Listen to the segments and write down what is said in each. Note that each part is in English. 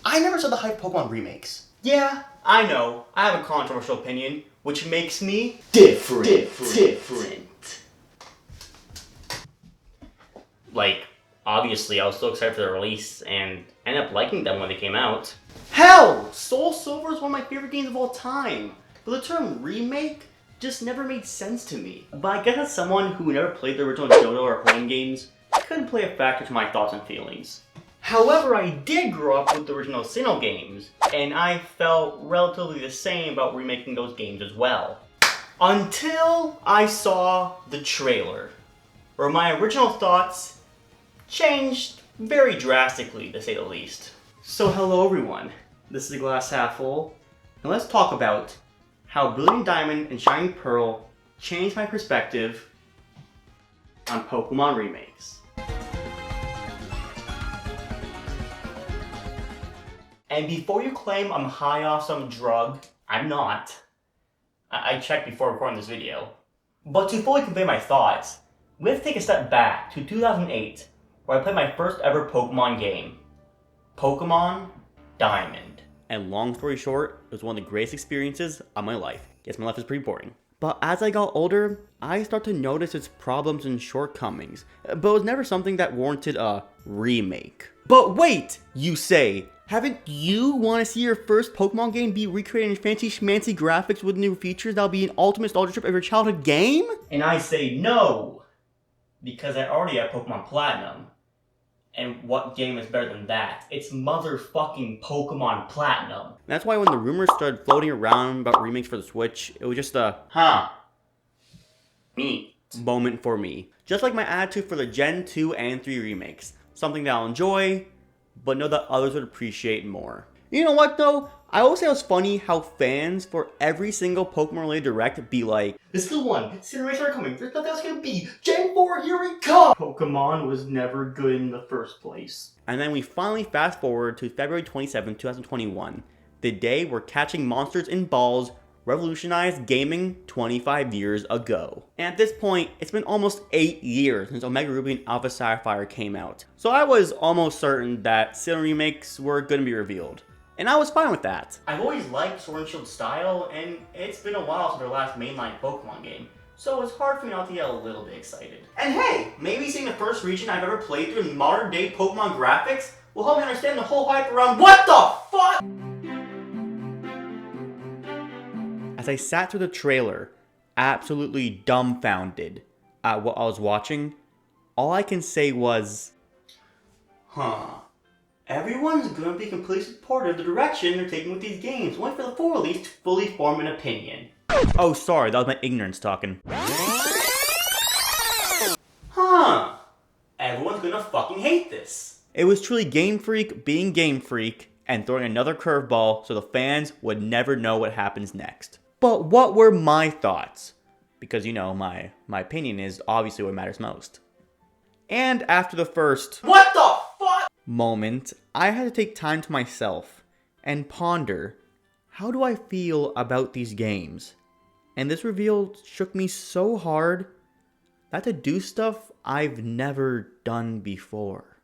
I never saw the hype Pokemon remakes. Yeah, I know. I have a controversial opinion, which makes me Different. Like, obviously, I was so excited for the release and ended up liking them when they came out. Hell! Soul Silver is one of my favorite games of all time. But the term remake just never made sense to me. But I guess as someone who never played the original Johto or home games, it couldn't play a factor to my thoughts and feelings. However, I did grow up with the original Sinnoh games, and I felt relatively the same about remaking those games as well. Until I saw the trailer, where my original thoughts changed very drastically, to say the least. So hello everyone, this is the Glass Half Full, and let's talk about how Brilliant Diamond and Shining Pearl changed my perspective on Pokemon remakes. And before you claim I'm high off some drug, I'm not. I checked before recording this video. But to fully convey my thoughts, we have to take a step back to 2008, where I played my first ever Pokemon game, Pokemon Diamond. And long story short, it was one of the greatest experiences of my life. Guess my life is pretty boring. But as I got older, I started to notice its problems and shortcomings, but it was never something that warranted a remake. But wait, you say, haven't you want to see your first Pokemon game be recreated in fancy schmancy graphics with new features that'll be an ultimate nostalgia trip of your childhood game? And I say no, because I already have Pokemon Platinum. And what game is better than that? It's motherfucking Pokemon Platinum. That's why when the rumors started floating around about remakes for the Switch, it was just a, me moment for me. Just like my attitude for the Gen 2 and 3 remakes. Something that I'll enjoy, but know that others would appreciate more. You know what though? I always say it was funny how fans for every single Pokemon related direct be like, this is the one, Generations are coming, there's nothing else gonna be, Gen 4, here we come! Pokemon was never good in the first place. And then we finally fast forward to February 27, 2021, the day where catching monsters in balls revolutionized gaming 25 years ago. And at this point, it's been almost 8 years since Omega Ruby and Alpha Sapphire came out. So I was almost certain that Sinnoh remakes were gonna be revealed. And I was fine with that. I've always liked Sword and Shield style, and it's been a while since their last mainline Pokemon game, so it's hard for me not to get a little bit excited. And hey, maybe seeing the first region I've ever played through in modern day Pokemon graphics will help me understand the whole hype around what the fuck? As I sat through the trailer, absolutely dumbfounded at what I was watching, all I can say was, everyone's gonna be completely supportive of the direction they're taking with these games, only for the full release to fully form an opinion. Oh, sorry, that was my ignorance talking. Everyone's gonna fucking hate this. It was truly Game Freak being Game Freak and throwing another curveball so the fans would never know what happens next. But what were my thoughts? Because, you know, my opinion is obviously what matters most. And after the first, what the fuck? Moment, I had to take time to myself and ponder, how do I feel about these games? And this reveal shook me so hard that to do stuff I've never done before.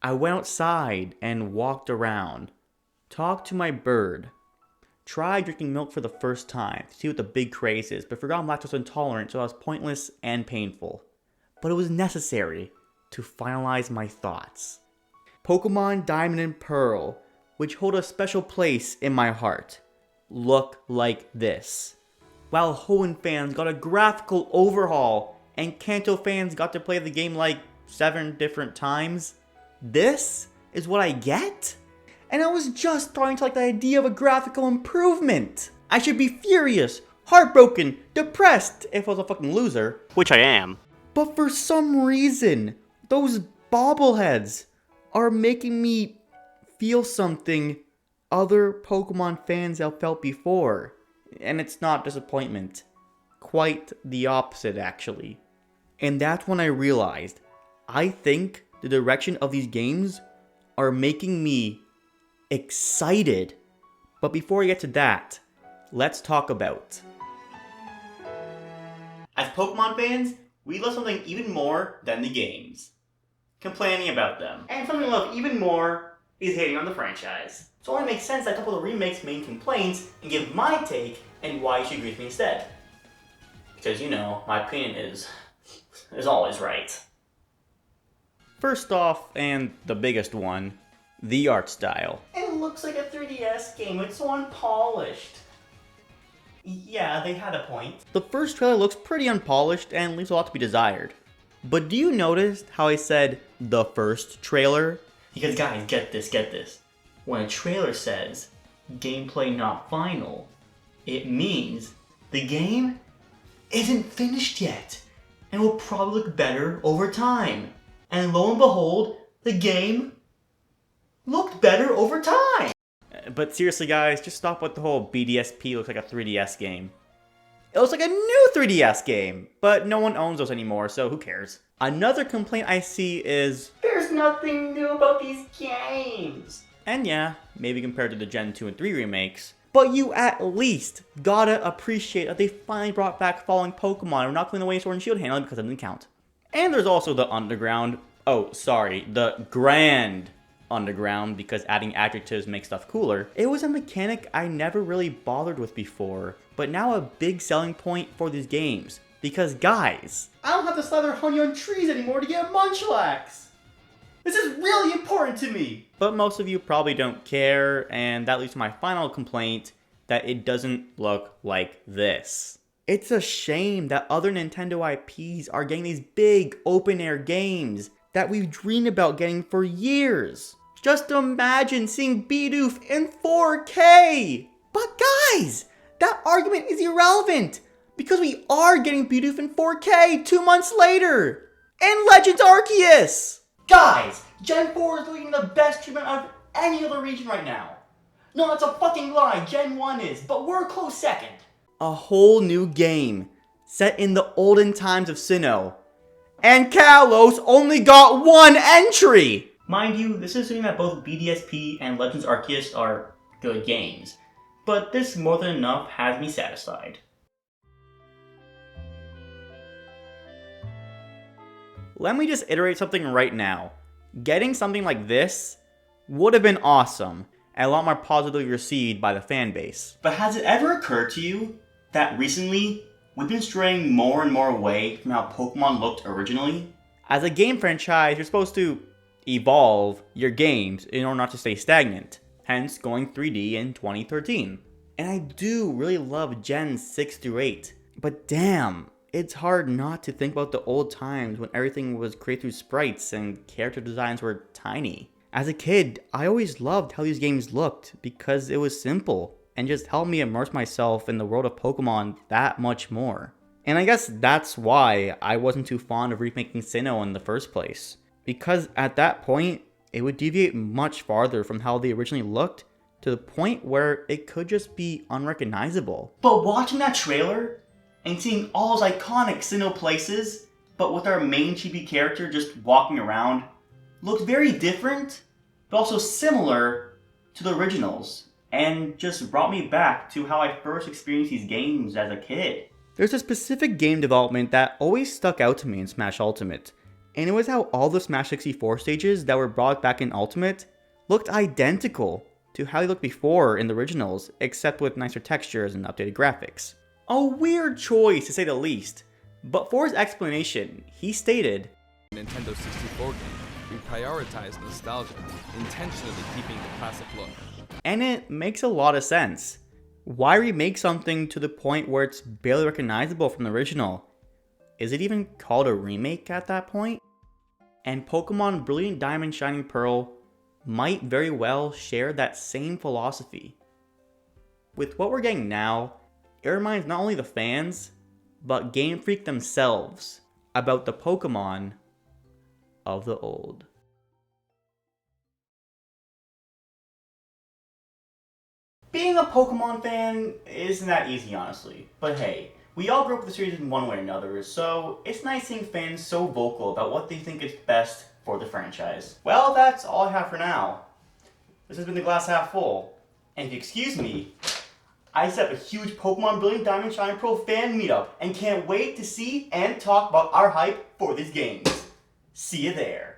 I went outside and walked around, talked to my bird, tried drinking milk for the first time to see what the big craze is, but forgot I'm lactose intolerant, so it was pointless and painful. But it was necessary to finalize my thoughts. Pokemon Diamond and Pearl, which hold a special place in my heart, look like this. While Hoenn fans got a graphical overhaul and Kanto fans got to play the game like 7 different times, this is what I get? And I was just starting to like the idea of a graphical improvement. I should be furious, heartbroken, depressed if I was a fucking loser. Which I am. But for some reason, those bobbleheads are making me feel something other Pokemon fans have felt before. And it's not disappointment. Quite the opposite, actually. And that's when I realized, I think the direction of these games are making me excited. But before I get to that, let's talk about. As Pokemon fans, we love something even more than the games. Complaining about them. And something we love even more he's hating on the franchise. So it only makes sense that a couple of the remake's main complaints and give my take and why you should agree with me instead. Because, you know, my opinion is always right. First off, and the biggest one, the art style. It looks like a 3DS game, it's so unpolished. Yeah, they had a point. The first trailer looks pretty unpolished and leaves a lot to be desired. But do you notice how I said the first trailer? Because guys, get this. When a trailer says gameplay not final, it means the game isn't finished yet and will probably look better over time. And lo and behold, the game looked better over time. But seriously guys, just stop with the whole BDSP looks like a 3DS game. It looks like a new 3DS game, but no one owns those anymore, so who cares? Another complaint I see is, there's nothing new about these games. And yeah, maybe compared to the Gen 2 and 3 remakes, but you at least gotta appreciate that they finally brought back falling Pokemon and we're not cleaning away Sword and Shield handling because it didn't count. And there's also the underground, the grand underground, because adding adjectives makes stuff cooler. It was a mechanic I never really bothered with before, but now a big selling point for these games. Because guys, I don't have to slather honey on trees anymore to get a Munchlax! This is really important to me! But most of you probably don't care, and that leads to my final complaint, that it doesn't look like this. It's a shame that other Nintendo IPs are getting these big open-air games that we've dreamed about getting for years. Just imagine seeing Bidoof in 4K! But guys, that argument is irrelevant, because we are getting Bidoof in 4K 2 months later! In Legends Arceus! Guys, Gen 4 is looking the best treatment out of any other region right now. No, that's a fucking lie, Gen 1 is, but we're a close second. A whole new game, set in the olden times of Sinnoh. And Kalos only got 1 entry! Mind you, this is assuming that both BDSP and Legends Arceus are good games. But this more than enough has me satisfied. Let me just iterate something right now. Getting something like this would have been awesome, and a lot more positively received by the fanbase. But has it ever occurred to you that recently, we've been straying more and more away from how Pokemon looked originally? As a game franchise, you're supposed to evolve your games in order not to stay stagnant, hence going 3D in 2013. And I do really love Gen 6 through 8, but damn, it's hard not to think about the old times when everything was created through sprites and character designs were tiny. As a kid, I always loved how these games looked because it was simple and just helped me immerse myself in the world of Pokemon that much more. And I guess that's why I wasn't too fond of remaking Sinnoh in the first place. Because at that point, it would deviate much farther from how they originally looked to the point where it could just be unrecognizable. But watching that trailer and seeing all those iconic Sinnoh places, but with our main chibi character just walking around, looked very different, but also similar to the originals, and just brought me back to how I first experienced these games as a kid. There's a specific game development that always stuck out to me in Smash Ultimate, and it was how all the Smash 64 stages that were brought back in Ultimate looked identical to how they looked before in the originals, except with nicer textures and updated graphics. A weird choice to say the least, but for his explanation, he stated, Nintendo 64 game, we prioritize nostalgia, intentionally keeping the classic look. And it makes a lot of sense. Why remake something to the point where it's barely recognizable from the original? Is it even called a remake at that point? And Pokemon Brilliant Diamond Shining Pearl might very well share that same philosophy. With what we're getting now, it reminds not only the fans, but Game Freak themselves about the Pokemon of the old. Being a Pokemon fan isn't that easy, honestly. But hey, we all grew up with the series in one way or another, so it's nice seeing fans so vocal about what they think is best for the franchise. Well, that's all I have for now. This has been the Glass Half Full. And if you excuse me, I set up a huge Pokemon Brilliant Diamond Shining Pearl fan meetup and can't wait to see and talk about our hype for these games. See you there.